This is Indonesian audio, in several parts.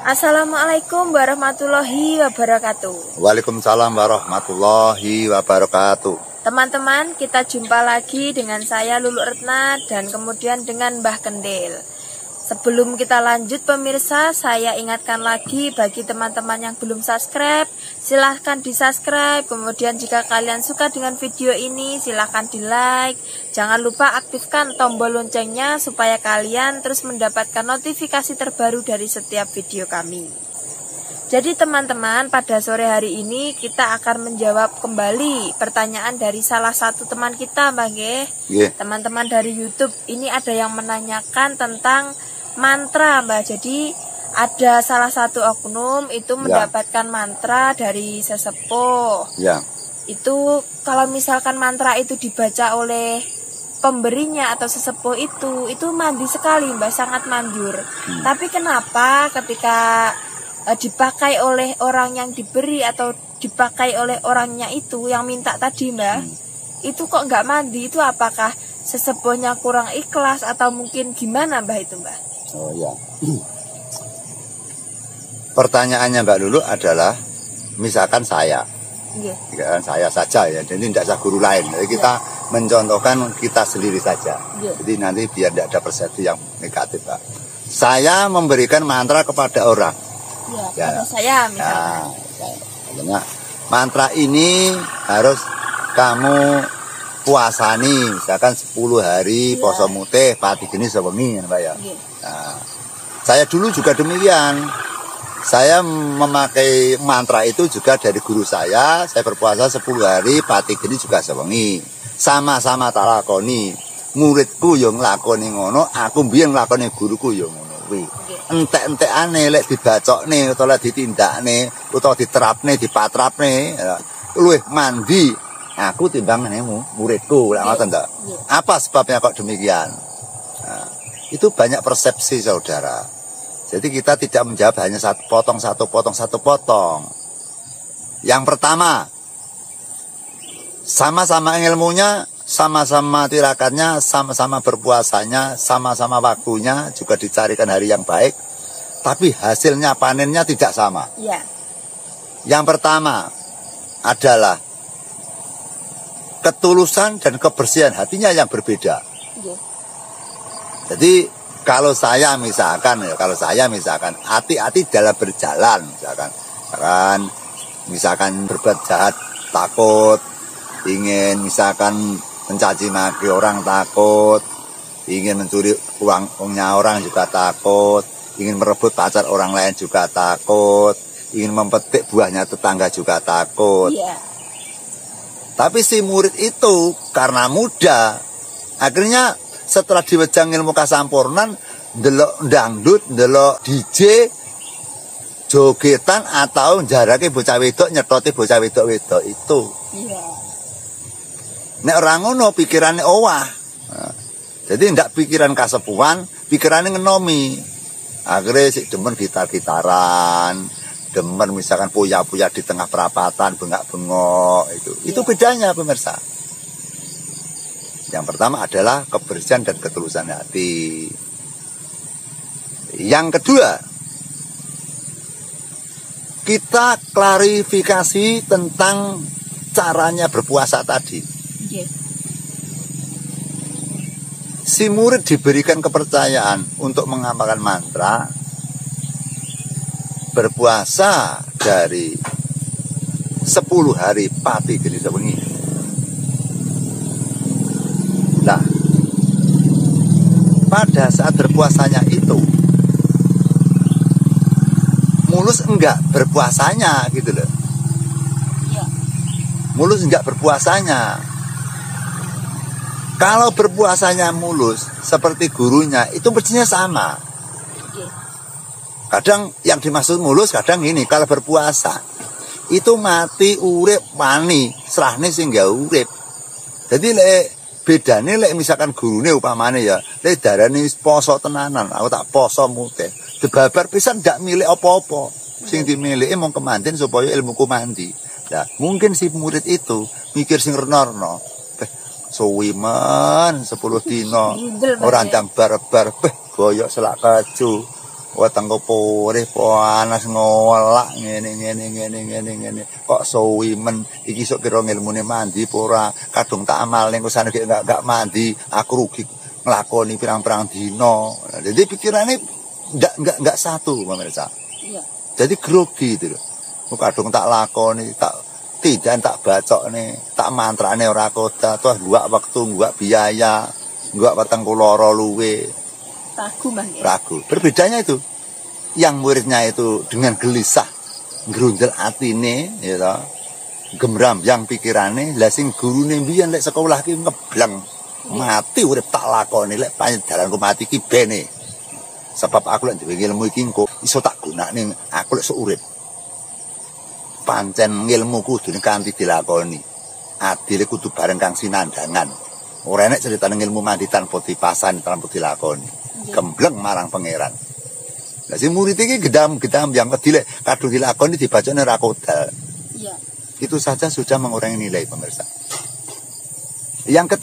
Assalamualaikum warahmatullahi wabarakatuh. Waalaikumsalam warahmatullahi wabarakatuh. Teman-teman, kita jumpa lagi dengan saya Lulu Retna dan kemudian dengan Mbah Kendil. Sebelum kita lanjut pemirsa, saya ingatkan lagi bagi teman-teman yang belum subscribe, silahkan di subscribe. Kemudian jika kalian suka dengan video ini, silahkan di like. Jangan lupa aktifkan tombol loncengnya supaya kalian terus mendapatkan notifikasi terbaru dari setiap video kami. Jadi teman-teman, pada sore hari ini kita akan menjawab kembali pertanyaan dari salah satu teman kita, Mbak Nggih. Yeah. Teman-teman dari YouTube ini ada yang menanyakan tentang mantra, Mbak. Jadi ada salah satu oknum itu mendapatkan mantra dari sesepuh. Ya. Itu kalau misalkan mantra itu dibaca oleh pemberinya atau sesepuh itu mandi sekali, Mbak, sangat manjur. Tapi kenapa ketika dipakai oleh orang yang diberi atau dipakai oleh orangnya itu yang minta tadi, Mbak, itu kok nggak mandi? Itu apakah sesepuhnya kurang ikhlas atau mungkin gimana, Mbak, itu, Mbak? Oh ya. Pertanyaannya Mbak Lulu adalah, misalkan saya, saya saja ya, jadi tidak ada guru lain. Jadi kita mencontohkan kita sendiri saja. Jadi nanti biar tidak ada persepsi yang negatif, Pak. Saya memberikan mantra kepada orang. Ya, saya misalnya. Nah, mantra ini harus kamu puasani, misalkan 10 hari poso mutih pati geni sewengi, Pak ya. Nah, saya dulu juga demikian. Saya memakai mantra itu juga dari guru saya berpuasa 10 hari pati geni juga sewengi. Sama-sama tak lakoni. Muridku yang nglakoni ngono, aku mbiyen nglakoni guruku yang ngono kuwi. Entek-entekane lek dibacokne utawa lek ditindakne utawa diterapne, dipatrapne, luwih mandi aku timbang muridku, lek ngoten to. Apa sebabnya kok demikian? Nah, itu banyak persepsi, saudara. Jadi kita tidak menjawab hanya satu potong. Yang pertama, sama-sama ilmunya, sama-sama tirakannya, sama-sama berpuasanya, sama-sama waktunya, juga dicarikan hari yang baik, tapi hasilnya panennya tidak sama. Ya. Yang pertama adalah ketulusan dan kebersihan hatinya yang berbeda. Jadi kalau saya misalkan hati-hati dalam berjalan, misalkan berbuat jahat takut, ingin misalkan mencaci maki orang takut, ingin mencuri uangnya orang juga takut, ingin merebut pacar orang lain juga takut, ingin mempetik buahnya tetangga juga takut. Tapi si murid itu karena muda, akhirnya setelah diwejang ilmu kasampurnan, ndelok dangdut, ndelok DJ, jogetan atau jarake bocah wedok, nyetoti bocah wedok itu. Nek orang ngono pikirane owah. Nah, jadi ndak pikiran kasepuhan, pikirane ngenomi. Akhirnya si demen gitar-gitaran, demen misalkan puya-puya di tengah perapatan, bengak-bengok itu. Itu bedanya, pemirsa. Yang pertama adalah kebersihan dan ketulusan hati. Yang kedua, kita klarifikasi tentang caranya berpuasa tadi. Si murid diberikan kepercayaan untuk mengamalkan mantra, berpuasa dari 10 hari pati geni sewengi. Nah, pada saat berpuasanya itu mulus enggak berpuasanya gitu loh. Mulus enggak berpuasanya. Kalau berpuasanya mulus seperti gurunya itu mestinya sama. Kadang yang dimaksud mulus kadang ini, kalau berpuasa itu mati urip wani, serahne sing gak urip. Jadi lek bedane lek misalkan gurune upamane ya, lek darane poso tenanan, aku tak poso mutih. Debabar pisan ndak milih apa-apa. Sing dimiliki mung kemanten supaya ilmuku mandi. Nah, mungkin si murid itu mikir sing renorno. Suwi men 10 dina ora ndang bar-bar goyok selak kaju. weteng kopore panas ngolak ngene. Kok suwimen iki sok kira ngilmune mandi apa ora? Kadung tak amalne kok sana gak mandi, aku rugi nglakoni pirang-pirang dina. Jadi pikirane enggak satu, pemirsa. Iya. Jadi grogi itu lho. Kadung tak lakoni, tak bacokne, tak mantrane ora koda, toh gua waktu, gua biaya, gua weteng loro luwe. Ragu. Berbedanya itu. Yang muridnya itu dengan gelisah, ngrundel atine, ya toh. Gemrambyang pikirane, lah sing gurune mbiyen lek sekolah ki ngebleng. Mati urip tak lakoni lek panjenenganku mati ki bene. Sebab aku lek duwe ilmu iki engko iso tak gunakne aku lek seurip. Pancen ilmu kudune kanthi dilakoni. Adile kudu bareng kang sinandangan. Ora enek critane ilmu mandi tanpa dipasani tanpa dilakoni. Gembleng marang pangeran. Lah sing murid iki gedam-gedam yang kedile kadung dilakoni dibacane ra kodal. Iya. Itu saja sudah mengurangi nilai, pemirsa. Yang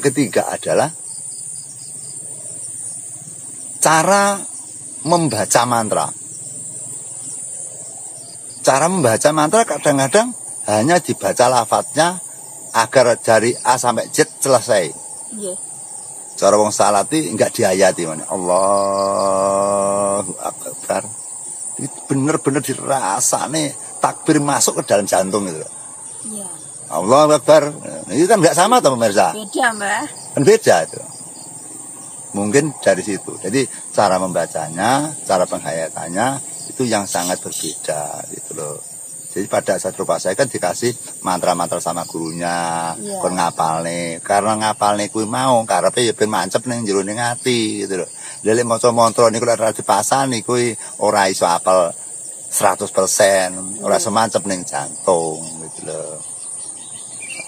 ketiga adalah cara membaca mantra. Cara membaca mantra kadang-kadang hanya dibaca lafadznya agar dari A sampai Z selesai. Iya. Cara wong salati enggak diayati mana. Allahu Akbar. Itu bener-bener dirasane takbir masuk ke dalam jantung itu. Iya. Allahu Akbar. Ini kan enggak sama toh pemirsa. Beda, Mbak. Kan beda itu. Mungkin dari situ. Jadi cara membacanya, cara penghayatannya itu yang sangat berbeda gitu loh. Jadi pada saat rupa saya kan dikasih mantra-mantra sama gurunya, kon ngapalne. Karena ngapalne kuwi mau karepe ya ben mancep ning jero ning ati gitu lho. Lha lek maca mantra niku lek ora dipasani kuwi ora iso apal 100%, ora semancep ning jantung gitu lho.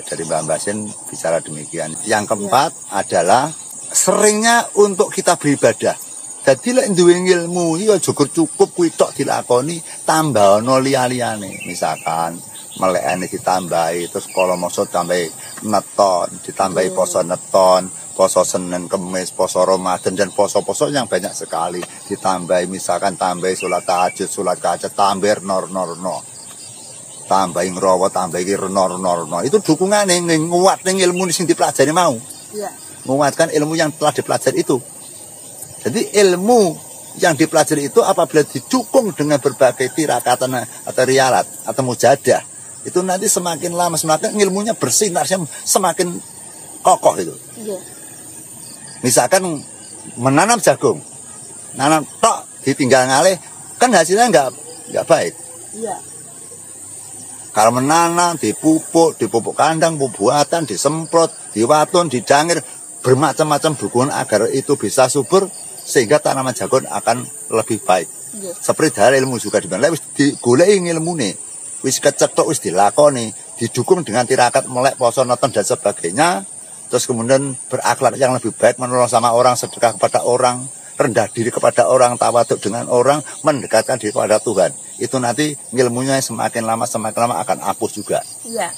Dari Mbak Basin bicara demikian. Yang keempat adalah seringnya untuk kita beribadah. Jadi lek duwe ilmu iki aja cukup kuwi tok dilakoni, tambahno liya-liyane. Misalkan melekane ditambahi, terus kala masa tambahi neton, ditambahi poso neton, poso Senin, Kamis, poso Ramadan dan poso-poso yang banyak sekali. Ditambahi misalkan tambahi salat tahajud, salat hajat, tambah nor-norno. Tambahi ngrawa, tambahi renor-norno. Itu dukungane nguat ning ilmu sing dipelajari mau. Iya. Menguatkan ilmu yang telah dipelajari itu. Jadi ilmu yang dipelajari itu apabila didukung dengan berbagai tirakatan atau rialat atau mujadah, itu nanti semakin lama semakin ilmunya bersinar, semakin kokoh itu. Iya. Misalkan menanam jagung, nanam tok ditinggal ngalih, kan hasilnya nggak baik. Iya. Kalau menanam, dipupuk kandang, bubuatan, disemprot, diwaton, didangir, bermacam-macam dukungan agar itu bisa subur sehingga tanaman jagung akan lebih baik. Yes. Seperti dari ilmu juga dimana wis digoleki ilmune, wis kecetok, wis dilakoni, didukung dengan tirakat melek poso neton dan sebagainya, terus kemudian berakhlak yang lebih baik, menolong sama orang, sedekah kepada orang, rendah diri kepada orang, tawaduk dengan orang, mendekatkan diri kepada Tuhan. Itu nanti ilmunya semakin lama akan hapus juga. Iya.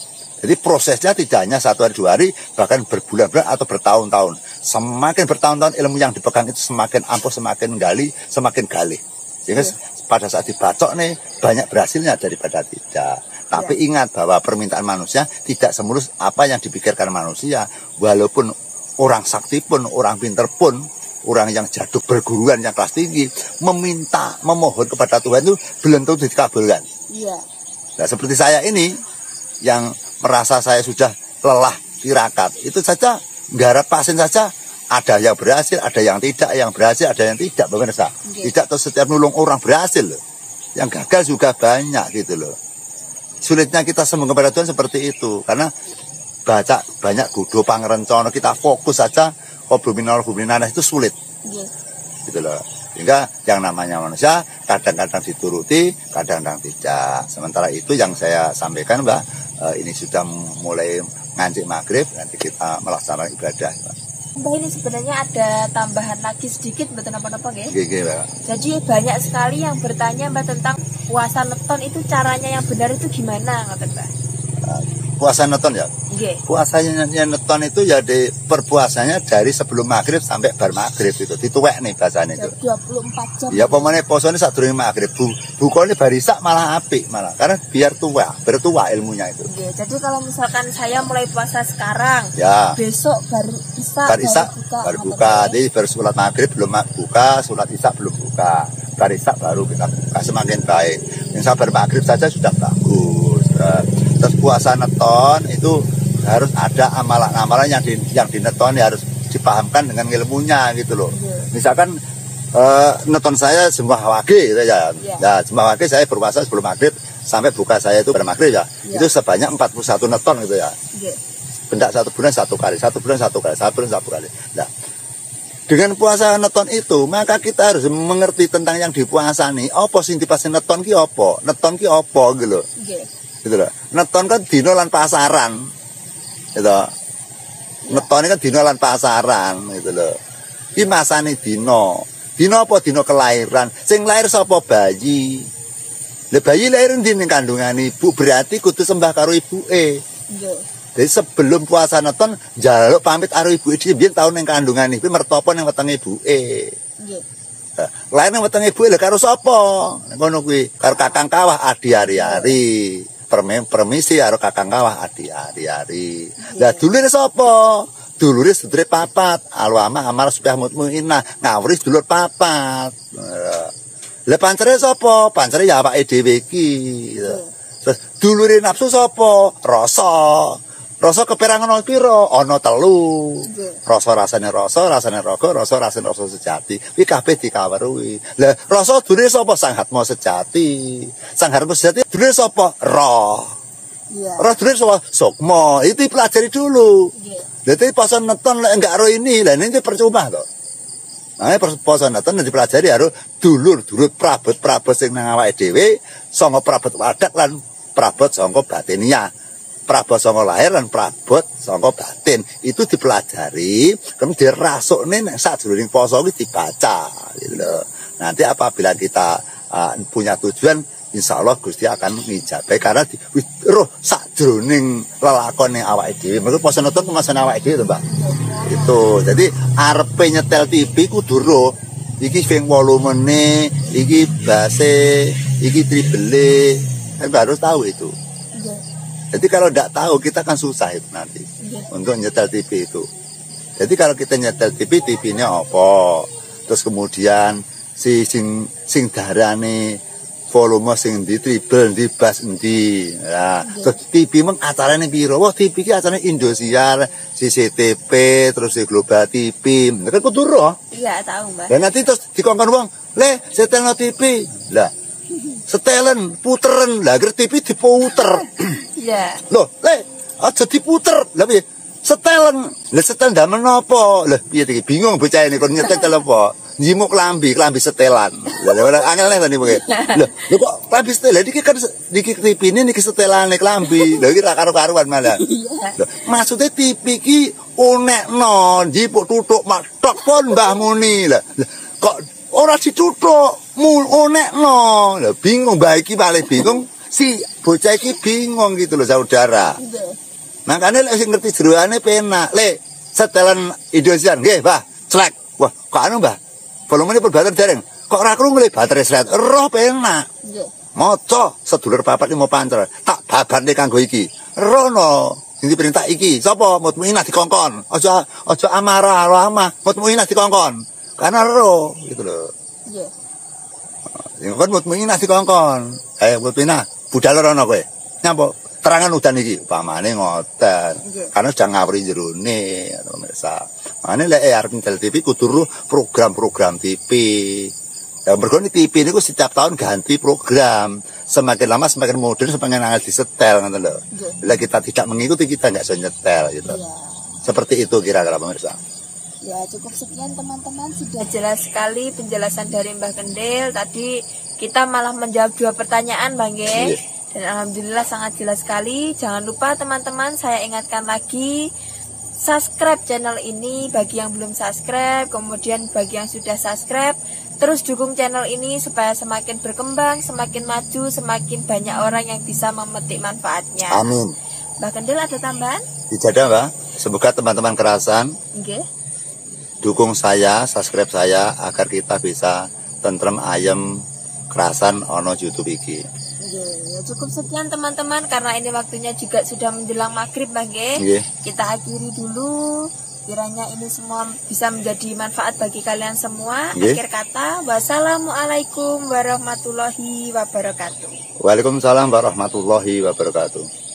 Jadi prosesnya tidak hanya 1 hari 2 hari, bahkan berbulan-bulan atau bertahun-tahun. Semakin bertahun-tahun ilmu yang dipegang itu semakin ampuh, semakin semakin galih. Sehingga pada saat dibacok nih banyak berhasilnya daripada tidak. Tapi ingat bahwa permintaan manusia tidak semulus apa yang dipikirkan manusia. Walaupun orang sakti pun, orang pinter pun, orang yang jaduk berguruan yang kelas tinggi meminta, memohon kepada Tuhan itu belum tentu dikabulkan. Iya. Nah seperti saya ini yang merasa saya sudah lelah tirakat, itu saja nggarap pasien saja ada yang berhasil, ada yang tidak, yang berhasil, ada yang tidak, pemirsa. Okay. Tidak terus setiap nulung orang berhasil loh. Yang gagal juga banyak gitu loh. Sulitnya kita sembuh kepada Tuhan seperti itu, karena baca banyak kudo pangrencana, kita fokus saja obluminal itu sulit. Okay. Gitu loh. Sehingga yang namanya manusia kadang-kadang dituruti, kadang-kadang tidak. Sementara itu yang saya sampaikan, Mbak, ini sudah mulai ngancik maghrib, nanti kita melaksanakan ibadah, Mbak. Mbak, ini sebenarnya ada tambahan lagi sedikit, betul apa-apa ya? Gini, Mbak. Jadi banyak sekali yang bertanya, Mbak, tentang puasa neton itu caranya yang benar itu gimana, Mbak? Puasa neton ya? Puasanya neton itu ya perpuasanya dari sebelum maghrib sampai bar maghrib itu. Dituwek nih bahasanya itu. 24 jam. Ya pemane posone sadurunge maghrib. Bukane bar isak malah apik malah. Karena biar bertua ilmunya itu. Jadi kalau misalkan saya mulai puasa sekarang, ya. Besok bar isak baru buka. Jadi baru sholat maghrib belum buka, sholat isak belum buka. Bar isak baru kita buka, semakin baik. Yang bar maghrib saja sudah bagus. Terus puasa neton itu harus ada amalan-amalan yang dineton ya harus dipahamkan dengan ilmunya gitu loh. Misalkan neton saya jumlah wage gitu ya. Ya jumlah wage saya berpuasa sebelum maghrib sampai buka saya itu pada maghrib ya. Itu sebanyak 41 neton gitu ya. Benda 1 bulan 1 kali, 1 bulan 1 kali, 1 bulan 1 kali. Nah, dengan puasa neton itu maka kita harus mengerti tentang yang dipuasani. Apa sing dipasang neton ki apa? Neton ki apa gitu loh. Gitu loh. Neton kan dino lan pasaran. Gitu. Neton kan dino lan pasaran gitu loh. Ki masane dino. Dino apa dino kelahiran? Sing lahir sapa bayi? Lah bayi lahir ndi ning kandungan ibu berarti kudu sembah karo ibuke. Jadi sebelum puasa neton njaluk pamit karo ibuke dhewe biyen taun ning kandungan iku mertopo ning wetenge ibuke. Nggih. Lahir ning wetenge ibuke lho karo sapa? Ngono kuwi, karo kakang kawah adi ari-ari. Permisi karo kakang kawah adi ari-ari. Lah dulure sapa? Dulure sedulure papat. Alwama amal supaya mutmainah, ngawuri sedulur papat. Lah pancere sapa? Pancere ya awake dhewe iki. Terus dulure nafsu sapa? Rasa. Rasa keperangan ana pira? Ana 3. Rasa rasane raga, rasa rasane rasa sejati. Kuwi kabeh dikawruhi. Lah rasa dulure sapa? Sang Hatma sejati. Sang Hatma sejati dulure sapa? Roh. Roh dulure sapa? Sukma. Itu dipelajari dulu. Jadi pas neton lek enggak roh ini, lah ini percuma to. Nah, pas neton dipelajari harus dulur prabot sing nang awake dhewe, sanga prabot wadak lan prabot saka batinia. Prabot saka lahir lan prabot saka batin. Itu dipelajari, kemudian dirasukne nek sajroning poso iki dibaca gitu lho. Nanti apabila kita punya tujuan, insya Allah Gusti akan ngijabahi karena roh sajroning lelakone awake dhewe. Mergo poso neton kemasan awake dhewe to, Mbak. Itu. Jadi arepe nyetel TV kudu roh. Iki ping volumene, iki base, iki triple. Kan harus tahu itu. Jadi kalau tidak tahu kita kan susah itu nanti untuk nyetel TV itu. Jadi kalau kita nyetel TV-nya apa? Terus kemudian si sing darane volume sing di triple di bass endi. Nah, terus TV meng acarane piro? Wah, TV ki acarane Indosiar, CCTV, terus di Global TV. Kan kudu roh. Iya, tahu, Mbak. Dan nanti terus dikongkon wong, "Le, setelno TV." Lah, setelen puteren lah ger TV diputer. Iya. Loh, le, aja diputer. Lah piye? Setelen. Lah setel ndamen napa? Lah piye iki bingung bocah ini kon nyetel apa? Njimuk klambi setelan. Lah angel tadi pokoke. Loh, kok klambi setelan iki kan iki TV ini niki setelane klambi. Lah iki ra karo-karuan malah. Loh, maksudnya TV iki unekno, njipuk tutuk matok pon Mbah Muni. Lah kok ora ditutuk onekno. Lah bingung Mbah iki paling bingung si bocah iki bingung gitu loh saudara. Makanya lek sing ngerti jeroane penak. Le, setelan Indosiar nggih, Mbah. Slek. Wah, kok anu, Mbah? Volumene perbatan dereng. Kok ora krungu le baterai sret. Roh penak. Nggih. Maca sedulur papat 5 pancer. Tak babane kanggo iki. Rono. Sing diperintah iki. Sapa? Mutmainah dikongkon. Aja amarah lama. Mutmainah dikongkon. Karena roh gitu loh. Nggih. Sing kon mutmainah dikongkon. Mutmainah budal rono kowe. Nyapa? Terangan udan iki, pamane ngoten. Karena sudah ngawuri jerone, pemirsa. Mane lek arep nyetel TV kudu program-program TV. Ya mergo TV niku setiap tahun ganti program. Semakin lama semakin modern, semakin angel disetel ngoten lho. Bila kita tidak mengikuti kita enggak bisa nyetel gitu. Ya. Seperti itu kira-kira pemirsa. Ya cukup sekian teman-teman, sudah jelas sekali penjelasan dari Mbah Kendil. Tadi kita malah menjawab 2 pertanyaan Bang Nggih. Dan alhamdulillah sangat jelas sekali. Jangan lupa teman-teman, saya ingatkan lagi, subscribe channel ini bagi yang belum subscribe, kemudian bagi yang sudah subscribe, terus dukung channel ini supaya semakin berkembang, semakin maju, semakin banyak orang yang bisa memetik manfaatnya. Amin. Mbah Kendil ada tambahan? Dijadah, Mbak. Semoga teman-teman kerasan Nggih. dukung saya, subscribe saya agar kita bisa tentrem ayem kerasan ono YouTube iki. Ya, cukup sekian teman-teman karena ini waktunya juga sudah menjelang maghrib Mbak. Kita akhiri dulu. Kiranya ini semua bisa menjadi manfaat bagi kalian semua. Akhir kata, wassalamualaikum warahmatullahi wabarakatuh. Waalaikumsalam warahmatullahi wabarakatuh.